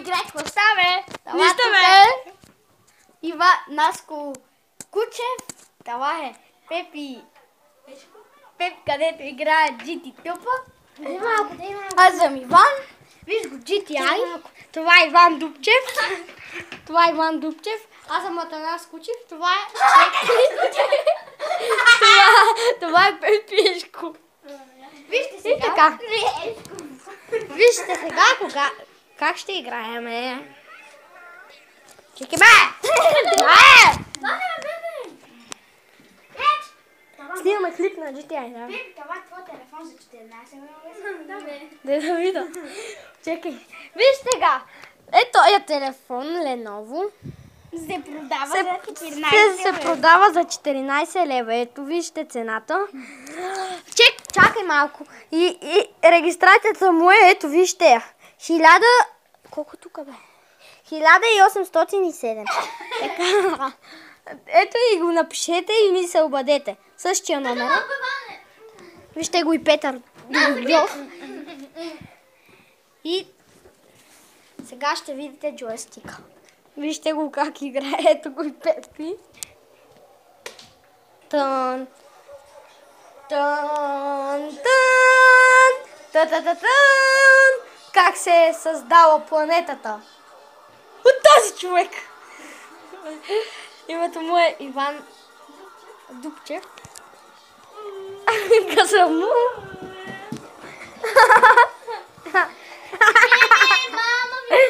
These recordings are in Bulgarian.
Гречко, ставе! Нищо, бе! Наско Кучев, това е Пепи. Пеп, където играе GT Тупа. Аз съм Иван. Виж го, GTI. Това е Иван Дупчев. Това е Иван Дупчев. Аз съм Атанас Кучев. Това е това е Пепишко. Вижте сега. И така. Вижте сега как ще играеме. Чекай, бе! Снимаме клип на GTI, да. Това е твой телефон за 14 минути. Да видя. Чекай. Виж сега. Ето е телефон Lenovo. Се продава за 14 Се продава за 14 лева. Ето вижте цената. Чакай малко. И регистрацията му е, ето вижте я. 1000... Колко тук бе? 1807. Така. Ето и го напишете и ми се обадете. Същия номер. Вижте го и Петър. И сега ще видите джойстика. Вижте го как играе. Ето го и Петки. Тън. Тън. Тън. Та-та-та-тън. Как се е създала планетата? От този човек. Името му е Иван Дупчев. Казвам му. Мама ми!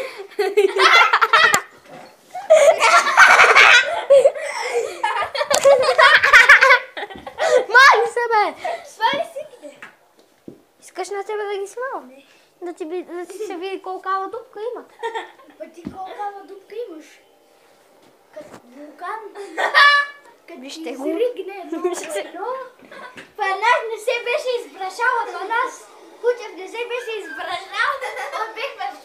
Мали се, бе! Свали всичките! Искаш на тебе да ги смала? Да ти се види колкава дупка има. Па ти колкава дупка имаш? Като вулкан. Вижте го. Изригне едно. Панас не се беше избрашал, Панас Кучев не се беше избрашал. Бехме